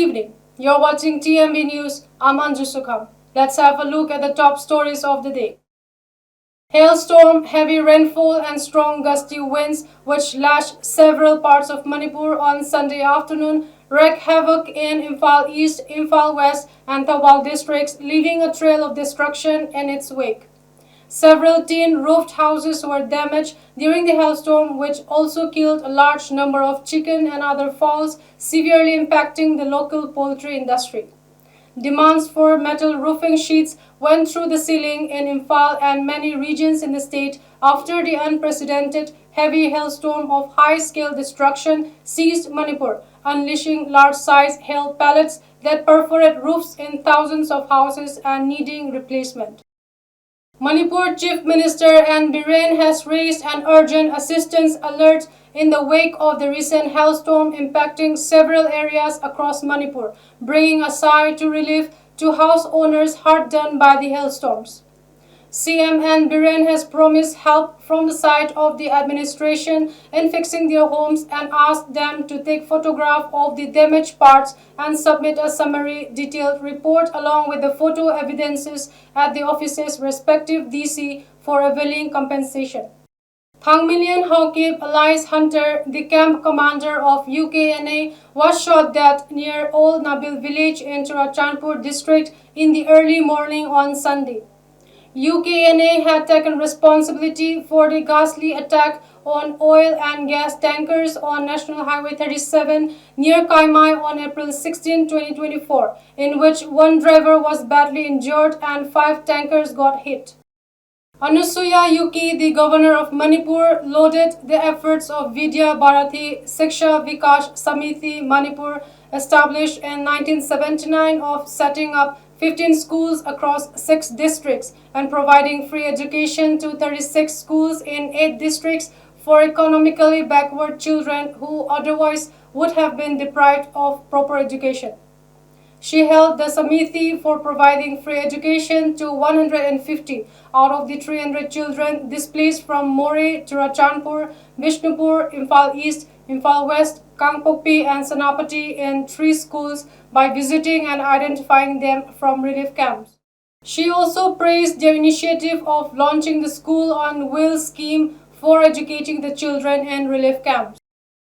evening. You're watching TMB News. I'm Anju Sukham. Let's have a look at the top stories of the day. Hailstorm, heavy rainfall and strong gusty winds which lashed several parts of Manipur on Sunday afternoon wreaked havoc in Imphal East, Imphal West and Thawal districts, leaving a trail of destruction in its wake. Several tin-roofed houses were damaged during the hailstorm, which also killed a large number of chicken and other fowls, severely impacting the local poultry industry. Demands for metal roofing sheets went through the ceiling in Imphal and many regions in the state after the unprecedented heavy hailstorm of high-scale destruction seized Manipur, unleashing large-sized hail pellets that perforate roofs in thousands of houses and needing replacement. Manipur Chief Minister N. Biren has raised an urgent assistance alert in the wake of the recent hailstorm impacting several areas across Manipur, bringing a sigh to relief to house owners hard done by the hailstorms. CM N. Biren has promised help from the side of the administration in fixing their homes and asked them to take photograph of the damaged parts and submit a summary detailed report along with the photo evidences at the office's respective DC for availing compensation. Thangmillion Haokip Elias Hunter, the camp commander of UKNA, was shot dead near Old Nabil village in Churachandpur district in the early morning on Sunday. UKNA had taken responsibility for the ghastly attack on oil and gas tankers on National Highway 37 near Kaimai on April 16, 2024, in which one driver was badly injured and 5 tankers got hit. Anusuya Uki, the governor of Manipur, lauded the efforts of Vidya Bharati Shiksha Vikash Samiti Manipur, established in 1979, of setting up 15 schools across 6 districts and providing free education to 36 schools in 8 districts for economically backward children who otherwise would have been deprived of proper education. She held the Samiti for providing free education to 150 out of the 300 children displaced from More, Churachandpur, Bishnupur, Imphal East, Imphal West, Kangpokpi and Senapati in 3 schools by visiting and identifying them from relief camps. She also praised their initiative of launching the School on Wheels scheme for educating the children in relief camps.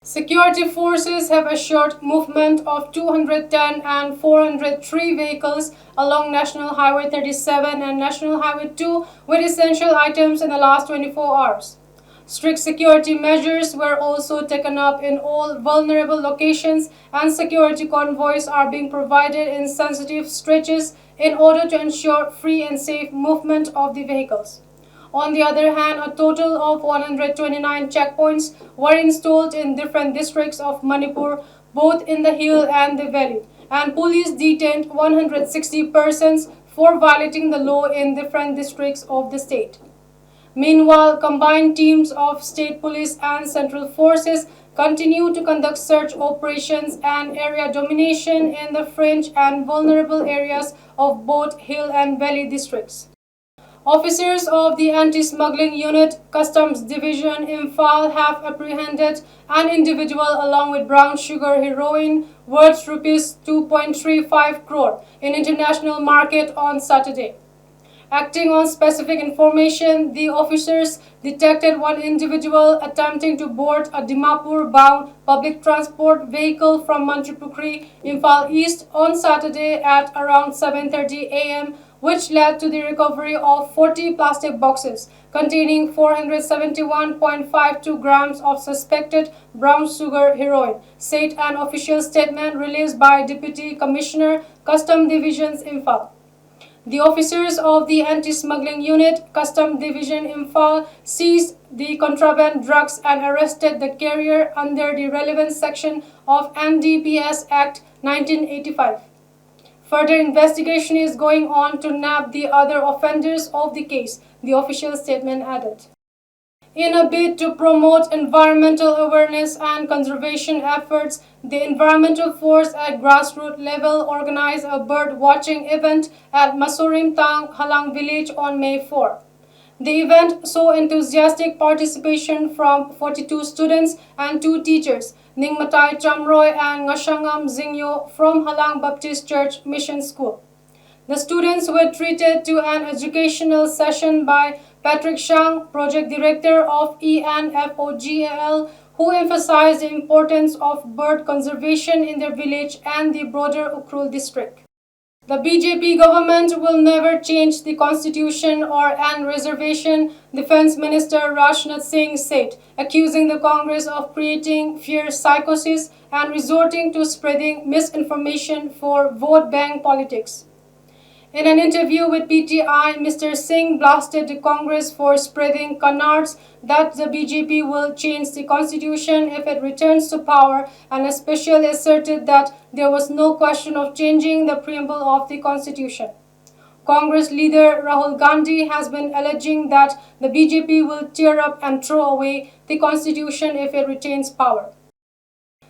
Security forces have assured movement of 210 and 403 vehicles along National Highway 37 and National Highway 2 with essential items in the last 24 hours. Strict security measures were also taken up in all vulnerable locations and security convoys are being provided in sensitive stretches in order to ensure free and safe movement of the vehicles. On the other hand, a total of 129 checkpoints were installed in different districts of Manipur, both in the hill and the valley, and police detained 160 persons for violating the law in different districts of the state. Meanwhile, combined teams of state police and central forces continue to conduct search operations and area domination in the fringe and vulnerable areas of both hill and valley districts. Officers of the Anti-Smuggling Unit, Customs Division Imphal have apprehended an individual along with brown sugar heroin worth Rs 2.35 crore in international market on Saturday. Acting on specific information, the officers detected one individual attempting to board a Dimapur-bound public transport vehicle from Mantripukri, Imphal East on Saturday at around 7:30 a.m., which led to the recovery of 40 plastic boxes containing 471.52 grams of suspected brown sugar heroin, said an official statement released by Deputy Commissioner, Customs Divisions Imphal. The officers of the Anti-Smuggling Unit, Customs Division Imphal, seized the contraband drugs and arrested the carrier under the relevant section of NDPS Act 1985. Further investigation is going on to nab the other offenders of the case, the official statement added. In a bid to promote environmental awareness and conservation efforts, the Environmental Force at grassroots level organized a bird watching event at Masurim Tang Halang village on May 4. The event saw enthusiastic participation from 42 students and 2 teachers, Ningmatai Chamroy and Ngashangam Zingyo from Halang Baptist Church Mission School. The students were treated to an educational session by Patrick Shang, Project Director of ENFOGAL, who emphasized the importance of bird conservation in their village and the broader Ukhrul district. The BJP government will never change the constitution or an reservation, Defence Minister Rajnath Singh said, accusing the Congress of creating fear psychosis and resorting to spreading misinformation for vote bank politics. In an interview with PTI, Mr. Singh blasted the Congress for spreading canards that the BJP will change the constitution if it returns to power, and especially asserted that there was no question of changing the preamble of the constitution. Congress leader Rahul Gandhi has been alleging that the BJP will tear up and throw away the constitution if it retains power.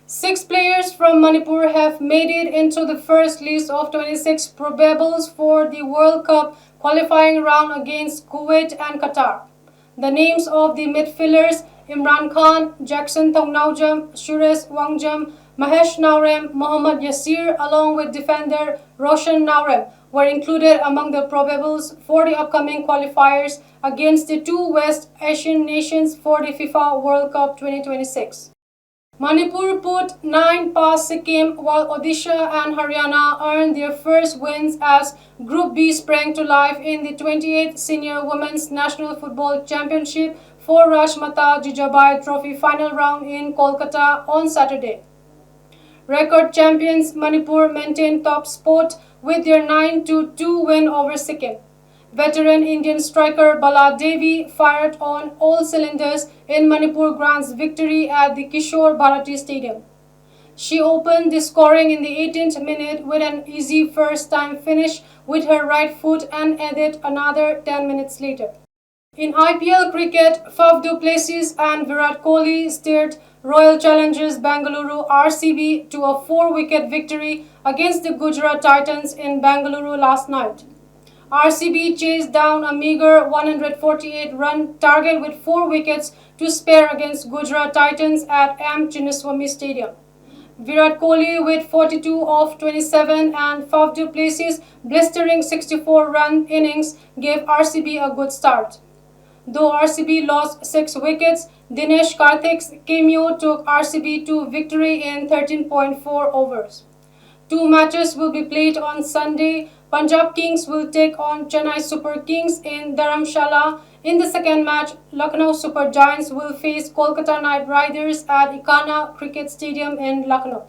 6 players from Manipur have made it into the first list of 26 probables for the World Cup qualifying round against Kuwait and Qatar. The names of the midfielders Imran Khan, Jackson Thongnaujam, Suresh Wangjam, Mahesh Naurem, Mohammad Yasir along with defender Roshan Naurem were included among the probables for the upcoming qualifiers against the 2 West Asian nations for the FIFA World Cup 2026. Manipur put 9 past Sikkim, while Odisha and Haryana earned their first wins as Group B sprang to life in the 28th Senior Women's National Football Championship for Rashmata Jijabai Trophy final round in Kolkata on Saturday. Record champions Manipur maintained top spot with their 9-2 win over Sikkim. Veteran Indian striker Bala Devi fired on all cylinders in Manipur Grand's victory at the Kishore Bharati Stadium. She opened the scoring in the 18th minute with an easy first-time finish with her right foot and added another 10 minutes later. In IPL cricket, Faf du Plessis and Virat Kohli steered Royal Challengers Bengaluru RCB to a 4-wicket victory against the Gujarat Titans in Bengaluru last night. RCB chased down a meager 148-run target with 4 wickets to spare against Gujarat Titans at M. Chinnaswamy Stadium. Virat Kohli with 42 of 27 and Faf du Plessis' blistering 64-run innings gave RCB a good start. Though RCB lost 6 wickets, Dinesh Karthik's cameo took RCB to victory in 13.4 overs. 2 matches will be played on Sunday. Punjab Kings will take on Chennai Super Kings in Dharamshala. In the second match, Lucknow Super Giants will face Kolkata Knight Riders at Ikana Cricket Stadium in Lucknow.